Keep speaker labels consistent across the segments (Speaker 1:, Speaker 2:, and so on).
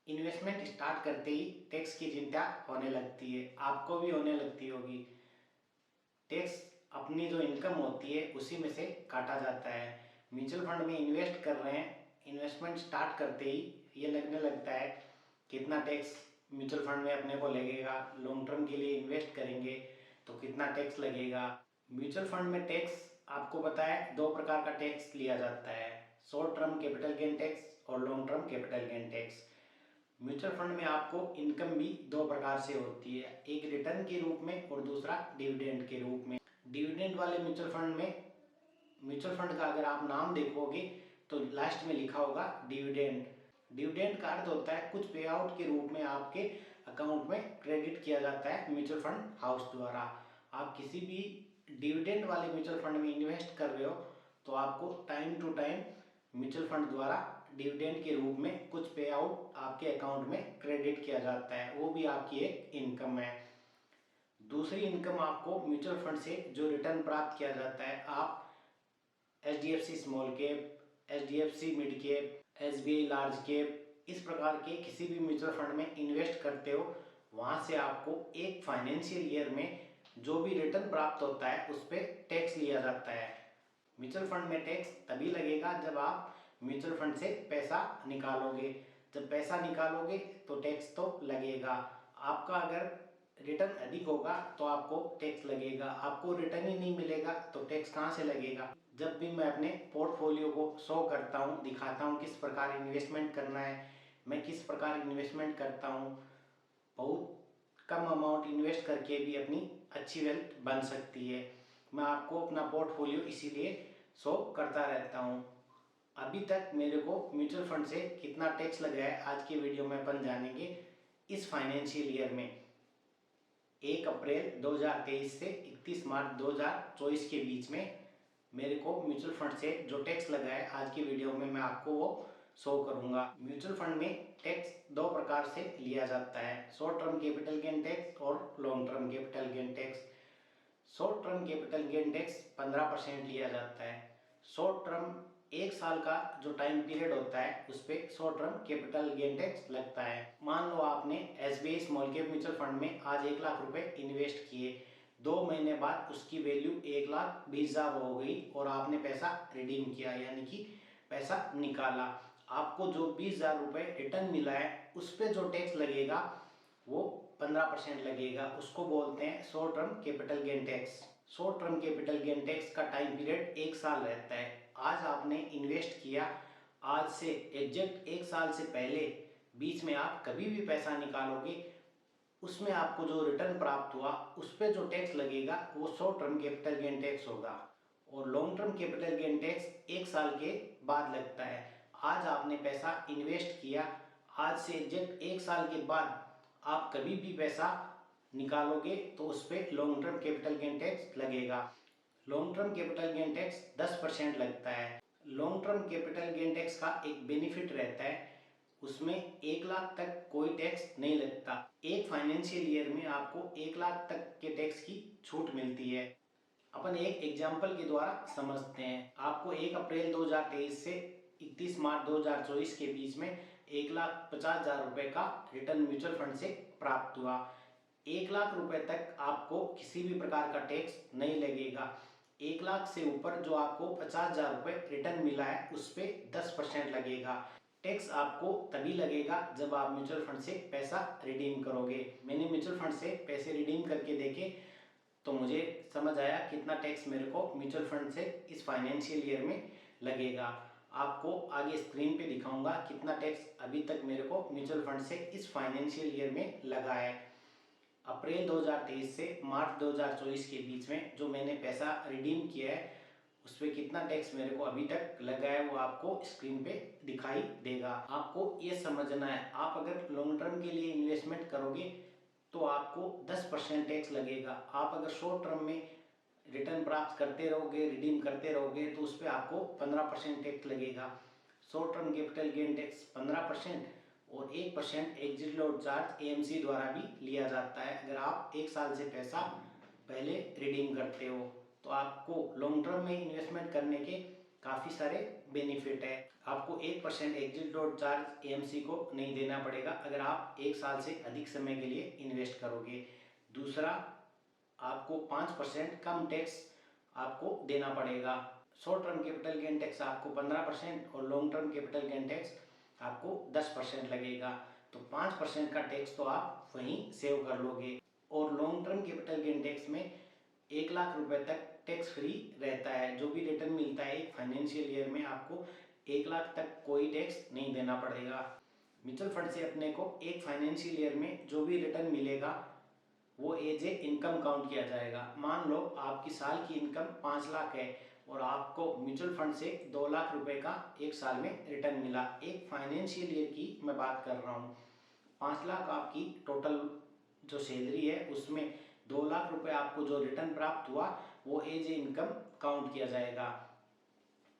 Speaker 1: Investment start करते ही tax की चिंता होने लगती है, आपको भी होने लगती होगी। टैक्स अपनी जो इनकम होती है उसी में से काटा जाता है। म्यूचुअल फंड में इन्वेस्ट कर रहे हैं, इन्वेस्टमेंट स्टार्ट करते ही ये लगने लगता है कितना टैक्स म्यूचुअल फंड में अपने को लगेगा, लॉन्ग टर्म के लिए इन्वेस्ट करेंगे तो कितना टैक्स लगेगा। म्यूचुअल फंड में टैक्स आपको पता है दो प्रकार का टैक्स लिया जाता है, short term capital gain tax और long term capital gain tax. Mutual fund में आपको इनकम भी दो प्रकार से होती है, एक रिटर्न के रूप में और दूसरा डिविडेंड के रूप में। डिविडेंड वाले म्यूचुअल फंड में, म्यूचुअल फंड का अगर आप नाम देखोगे तो लास्ट में लिखा होगा डिविडेंड। डिविडेंड का अर्थ होता है कुछ पे आउट के रूप में आपके अकाउंट में क्रेडिट किया जाता है म्यूचुअल फंड हाउस द्वारा। आप किसी भी डिविडेंड वाले म्यूचुअल फंड में इन्वेस्ट कर रहे हो तो आपको time to time mutual fund द्वारा डिविडेंड के रूप में कुछ पे आउट आपके अकाउंट में क्रेडिट किया जाता है, वो भी आपकी एक इनकम है। दूसरी इनकम आपको म्यूचुअल फंड से जो रिटर्न प्राप्त किया जाता है, आप HDFC small cap, HDFC mid cap, SBI large cap, इस प्रकार के किसी भी म्यूचुअल फंड में इन्वेस्ट करते हो, वहां से आपको एक फाइनेंशियल ईयर में जो भी रिटर्न प्राप्त होता है उस पर टैक्स लिया जाता है। म्यूचुअल फंड में टैक्स तभी लगेगा जब आप म्यूचुअल फंड से पैसा निकालोगे। जब पैसा निकालोगे तो टैक्स तो लगेगा। आपका अगर रिटर्न अधिक होगा तो आपको टैक्स लगेगा, आपको रिटर्न ही नहीं मिलेगा तो टैक्स कहाँ से लगेगा। जब भी मैं अपने पोर्टफोलियो को शो करता हूँ, दिखाता हूँ किस प्रकार इन्वेस्टमेंट करना है, मैं किस प्रकार इन्वेस्टमेंट करता हूँ, बहुत कम अमाउंट इन्वेस्ट करके भी अपनी अच्छी वेल्थ बन सकती है। मैं आपको अपना पोर्टफोलियो इसीलिए शो करता रहता हूँ। अभी तक मेरे को म्यूचुअल फंड से कितना टैक्स लगा है आज की वीडियो में अपन जानेंगे। इस फाइनेंशियल ईयर में 1 अप्रैल 2023 से 31 मार्च 2024 के बीच में मेरे को म्यूचुअल फंड से जो टैक्स लगा है आज की वीडियो में मैं आपको वो शो करूंगा। म्यूचुअल फंड में टैक्स दो प्रकार से लिया जाता है, short term capital gain tax और long term capital gain tax. Short term capital gain tax 15% लिया जाता है। शॉर्ट टर्म एक साल का जो टाइम पीरियड होता है उस पर short term capital gain tax लगता है। मान लो आपने SBI small cap mutual fund में आज 1 लाख रुपए इन्वेस्ट किए, 2 महीने बाद उसकी वैल्यू 1,20,000 हो गई और आपने पैसा रिडीम किया यानी कि पैसा निकाला। आपको जो 20,000 रुपए रिटर्न मिला है उस पर जो टैक्स लगेगा वो 15% लगेगा, उसको बोलते हैं short term capital gain tax. Short term capital gain tax का टाइम पीरियड 1 साल रहता है। आज आपने इन्वेस्ट किया, आज से एग्जैक्ट 1 साल से पहले बीच में आप कभी भी पैसा निकालोगे, उसमें आपको जो रिटर्न प्राप्त हुआ उस पर जो टैक्स लगेगा वो short term capital gain tax होगा। और long term capital gain tax 1 साल के बाद लगता है। आज आपने पैसा इन्वेस्ट किया, आज से एग्जैक्ट 1 साल के बाद आप कभी भी पैसा निकालोगे तो उस पर long term capital gain tax लगेगा। Long term capital gain tax 10% लगता है। Long term capital gain tax का एक बेनिफिट रहता है, उसमें 1 लाख तक कोई टैक्स नहीं लगता। एक फाइनेंशियल ईयर में आपको 1 लाख तक के टैक्स की छूट मिलती है। अपन एक एग्जाम्पल के द्वारा समझते हैं। आपको 1 अप्रैल 2023 से 31 मार्च 2024 के बीच में 1,50,000 रुपए का रिटर्न म्यूचुअल फंड से प्राप्त हुआ। 1 लाख रुपए तक आपको किसी भी प्रकार का टैक्स नहीं लगेगा। 1 लाख से ऊपर जो आपको 50,000 रुपए रिटर्न मिला है उस पर 10% लगेगा। टैक्स आपको तभी लगेगा जब आप म्यूचुअल फंड से पैसा रिडीम करोगे। मैंने म्यूचुअल फंड से पैसे रिडीम करके देखे तो मुझे समझ आया कितना टैक्स मेरे को म्यूचुअल फंड से इस फाइनेंशियल ईयर में लगेगा। आपको आगे स्क्रीन पे दिखाऊंगा कितना टैक्स अभी तक मेरे को म्यूचुअल फंड से इस फाइनेंशियल ईयर में लगा है। अप्रैल 2023 से मार्च 2024 के बीच में जो मैंने पैसा रिडीम किया है उस पर कितना टैक्स मेरे को अभी तक लगा है वो आपको स्क्रीन पे दिखाई देगा। आपको ये समझना है, आप अगर लॉन्ग टर्म के लिए इन्वेस्टमेंट करोगे तो आपको 10% टैक्स लगेगा। आप अगर शॉर्ट टर्म में रिटर्न प्राप्त करते रहोगे, रिडीम करते रहोगे तो उस पर आपको 15% टैक्स लगेगा। Short term capital gain tax 15% और 1% एग्जिट लॉट चार्ज AMC द्वारा भी लिया जाता है अगर आप 1 साल से पैसा पहले रिडीम करते हो। तो आपको लॉन्ग टर्म में इन्वेस्टमेंट करने के काफ़ी सारे बेनिफिट है। आपको 1% एग्जिट डॉट चार्ज एएमसी को नहीं देना पड़ेगा अगर आप 1 साल से अधिक समय के लिए इन्वेस्ट करोगे। दूसरा, आपको 5% कम टैक्स आपको देना पड़ेगा। Short term capital gain tax आपको 15% और long term capital gain tax आपको 10% लगेगा। तो 5% का टैक्स तो आप वहीं सेव कर लोगे। और long term capital gain tax में 1 लाख रुपए तक टैक्स फ्री रहता है। जो भी रिटर्न मिलता है एक फाइनेंशियल ईयर में, आपको 1 लाख तक कोई टैक्स नहीं देना पड़ेगा। म्यूचुअल फंड से अपने को एक फाइनेंशियल ईयर में जो भी रिटर्न मिलेगा वो एज ए इनकम काउंट किया जाएगा। मान लो आपकी साल की इनकम 5 लाख है और आपको म्यूचुअल फंड से 2 लाख रुपए का 1 साल में रिटर्न मिला। एक फाइनेंशियल ईयर की मैं बात कर रहा हूँ। 5 लाख आपकी टोटल जो सैलरी है उसमें 2 लाख रुपए आपको जो रिटर्न प्राप्त हुआ वो एज ए इनकम काउंट किया जाएगा।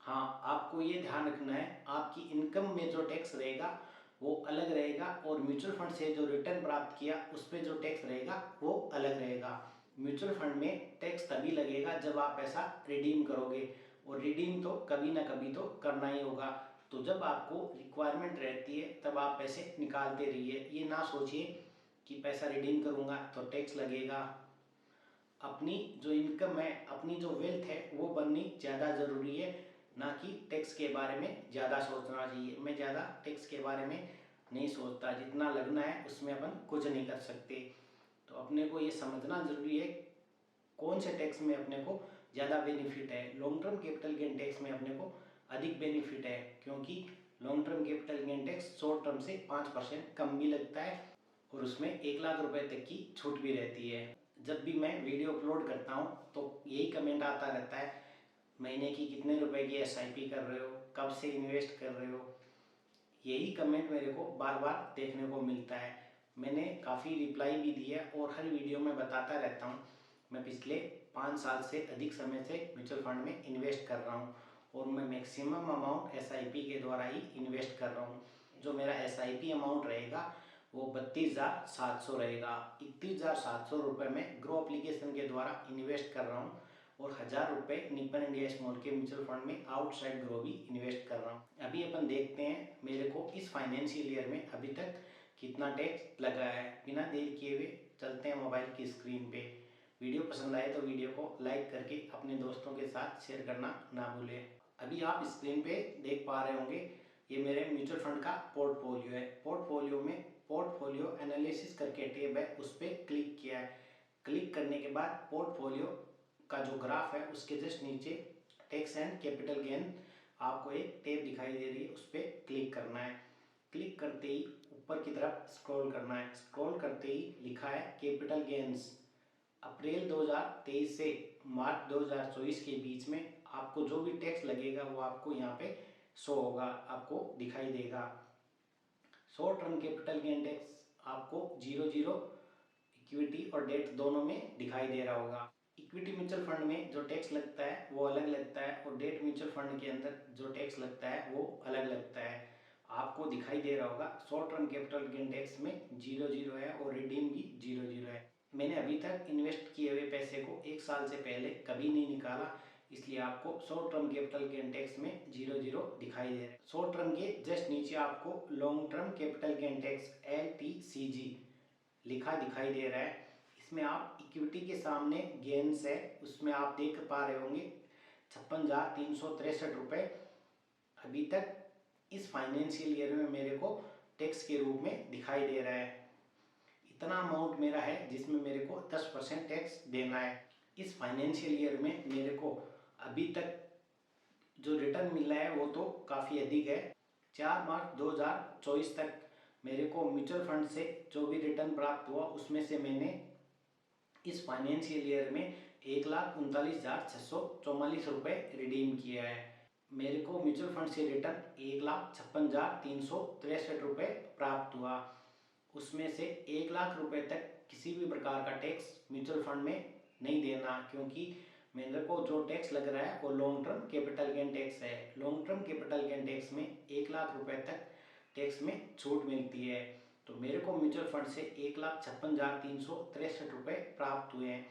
Speaker 1: हाँ, आपको ये ध्यान रखना है आपकी इनकम में जो टैक्स रहेगा वो अलग रहेगा और म्यूचुअल फंड से जो रिटर्न प्राप्त किया उस पर जो टैक्स रहेगा वो अलग रहेगा। म्यूचुअल फंड में टैक्स तभी लगेगा जब आप पैसा रिडीम करोगे, और रिडीम तो कभी ना कभी तो करना ही होगा। तो जब आपको रिक्वायरमेंट रहती है तब आप पैसे निकालते रहिए। ये ना सोचिए कि पैसा रिडीम करूँगा तो टैक्स लगेगा। अपनी जो इनकम है, अपनी जो वेल्थ है वो बननी ज़्यादा ज़रूरी है, ना कि टैक्स के बारे में ज़्यादा सोचना चाहिए। मैं ज़्यादा टैक्स के बारे में नहीं सोचता, जितना लगना है उसमें अपन कुछ नहीं कर सकते। तो अपने को ये समझना ज़रूरी है कौन से टैक्स में अपने को ज़्यादा बेनिफिट है। Long term capital gain tax में अपने को अधिक बेनिफिट है, क्योंकि long term capital gain tax short term से 5% कम भी लगता है और उसमें 1 लाख रुपए तक की छूट भी रहती है। जब भी मैं वीडियो अपलोड करता हूँ तो यही कमेंट आता रहता है, महीने की कितने रुपए की एसआईपी कर रहे हो, कब से इन्वेस्ट कर रहे हो। यही कमेंट मेरे को बार बार देखने को मिलता है। मैंने काफ़ी रिप्लाई भी दिया और हर वीडियो में बताता रहता हूँ मैं पिछले 5 साल से अधिक समय से म्यूचुअल फंड में इन्वेस्ट कर रहा हूँ और मैं मैक्सिमम अमाउंट एसआईपी के द्वारा ही इन्वेस्ट कर रहा हूँ। जो मेरा एसआईपी अमाउंट रहेगा वो 32,700 रहेगा। 31,700 रुपये में ग्रो एप्लीकेशन के द्वारा इन्वेस्ट कर रहा हूँ और 1,000 रुपये निपन इंडिया स्मॉल के म्यूचुअल फंड में आउटसाइड ग्रो भी इन्वेस्ट कर रहा हूँ। अभी अपन देखते हैं मेरे को इस फाइनेंशियल ईयर में अभी तक कितना टैक्स लगा है। बिना देर किए हुए चलते हैं मोबाइल की स्क्रीन पे। वीडियो पसंद आए तो वीडियो को लाइक करके अपने दोस्तों के साथ शेयर करना ना भूलें। अभी आप स्क्रीन पे देख पा रहे होंगे ये मेरे म्यूचुअल फंड का पोर्टफोलियो है। पोर्टफोलियो में पोर्टफोलियो एनालिसिस करके टैब है, उस पर क्लिक किया है। क्लिक करने के बाद पोर्टफोलियो का जो ग्राफ है उसके जस्ट नीचे टैक्स एंड कैपिटल गेन आपको एक टैब दिखाई दे रही है, उस पर क्लिक करना है। क्लिक करते ही ऊपर की तरफ स्क्रॉल करना है। स्क्रॉल करते ही लिखा है कैपिटल गेन्स। अप्रैल 2023 से मार्च 2024 के बीच में आपको जो भी टैक्स लगेगा वो आपको यहाँ पे शो होगा, आपको दिखाई देगा। Short term capital gain tax आपको 00 इक्विटी और डेट दोनों में दिखाई दे रहा होगा। इक्विटी म्यूचुअल फंड में जो टैक्स लगता है वो अलग लगता है और डेट म्यूचुअल फंड के अंदर जो टैक्स लगता है वो अलग लगता है। आपको दिखाई दे रहा होगा short term capital gain tax में 00 है और रिडीम भी 00 है। मैंने अभी तक इन्वेस्ट किए हुए पैसे को 1 साल से पहले कभी नहीं निकाला, इसलिए आपको short term capital gain tax में 00 दिखाई दे रहा है। शॉर्ट टर्म के जस्ट नीचे आपको long term capital gain tax LTCG लिखा दिखाई दे रहा है। इसमें आप इक्विटी के सामने गेन्स है, उसमें आप देख पा रहे होंगे 56,363 रुपये अभी तक इस फाइनेंशियल ईयर में मेरे को टैक्स के रूप में दिखाई दे रहा है। इतना अमाउंट मेरा है जिसमें मेरे को 10% टैक्स देना है। इस फाइनेंशियल ईयर में मेरे को अभी तक जो रिटर्न मिला है वो तो काफ़ी अधिक है। 4 मार्च 2024 तक मेरे को म्यूचुअल फंड से जो भी रिटर्न प्राप्त हुआ उसमें से मैंने इस फाइनेंशियल ईयर में 1,39,644 रुपये रिडीम किया है। मेरे को म्यूचुअल फंड से रिटर्न 1,56,363 रुपये प्राप्त हुआ। उसमें से 1 लाख रुपए तक किसी भी प्रकार का टैक्स म्यूचुअल फंड में नहीं देना, क्योंकि मेरे को जो टैक्स लग रहा है वो long term capital gain tax है। Long term capital gain tax में 1 लाख रुपए तक टैक्स में छूट मिलती है। तो मेरे को म्यूचुअल फंड से 1,56,363 रुपये प्राप्त हुए हैं।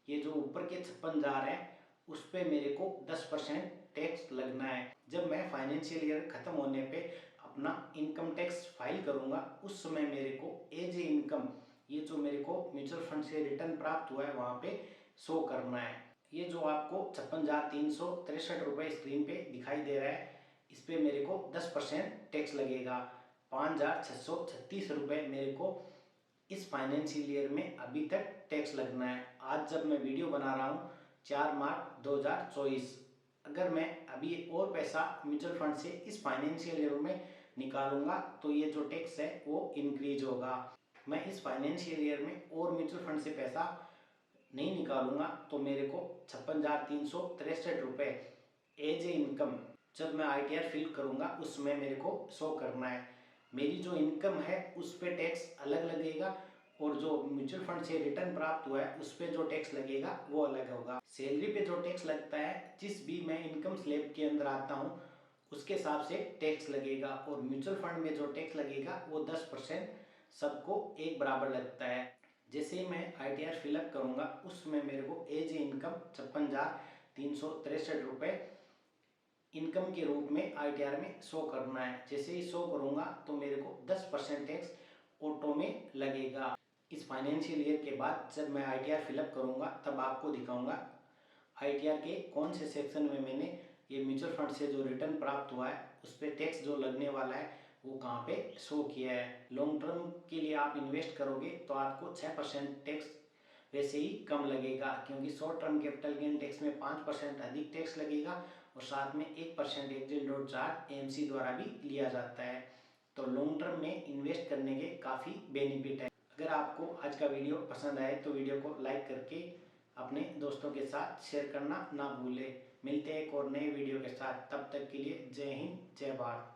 Speaker 1: ये जो ऊपर के 56,000 हैं उस पर मेरे को 10% टैक्स लगना है। जब मैं फाइनेंशियल ईयर खत्म होने पे अपना इनकम टैक्स फाइल करूंगा, उस समय मेरे को एज ए इनकम ये जो मेरे को म्यूचुअल फंड से रिटर्न प्राप्त हुआ है वहाँ पे शो करना है। ये जो आपको 56,363 रुपये स्क्रीन पे दिखाई दे रहा है, इस पे मेरे को 10% टैक्स लगेगा। 5,636 रुपये मेरे को इस फाइनेंशियल ईयर में अभी तक टैक्स लगना है। आज जब मैं वीडियो बना रहा हूँ 4 मार्च 2024, अगर मैं अभी और पैसा म्यूचुअल फंड से इस फाइनेंशियल ईयर में निकालूंगा तो ये जो टैक्स है वो इंक्रीज होगा। मैं इस फाइनेंशियल ईयर में और म्यूचुअल फंड से पैसा नहीं निकालूंगा तो मेरे को 56,363 रुपये एज ए इनकम जब मैं ITR फिल करूंगा उसमें मेरे को शो करना है। मेरी जो इनकम है उस पर टैक्स अलग लगेगा और जो म्यूचुअल फंड से रिटर्न प्राप्त हुआ है उस पर जो टैक्स लगेगा वो अलग होगा। सैलरी पे जो टैक्स लगता है, जिस भी मैं इनकम स्लैब के अंदर आता हूँ उसके हिसाब से टैक्स लगेगा, और म्यूचुअल फंड में जो टैक्स लगेगा वो 10% सबको एक बराबर लगता है। जैसे ही मैं ITR फिलअप करूंगा उसमें मेरे को एज ए इनकम 56,363 रुपये इनकम के रूप में ITR में शो करना है। जैसे ही शो करूंगा तो मेरे को 10% टैक्स ऑटो में लगेगा। इस फाइनेंशियल ईयर के बाद जब मैं ITR फिलअप करूंगा तब आपको दिखाऊंगा ITR के कौन से सेक्शन में मैंने ये म्यूचुअल फंड से जो रिटर्न प्राप्त हुआ है उस पर टैक्स जो लगने वाला है वो कहाँ पे शो किया है। लॉन्ग टर्म के लिए आप इन्वेस्ट करोगे तो आपको 6% टैक्स वैसे ही कम लगेगा, क्योंकि short term capital gain tax में 5% अधिक टैक्स लगेगा और साथ में 1% एक्जिट डॉट चार्ज AMC द्वारा भी लिया जाता है। तो लॉन्ग टर्म में इन्वेस्ट करने के काफ़ी बेनिफिट है। अगर आपको आज का वीडियो पसंद आए तो वीडियो को लाइक करके अपने दोस्तों के साथ शेयर करना ना भूलें। मिलते हैं एक और नए वीडियो के साथ, तब तक के लिए जय हिंद जय भारत।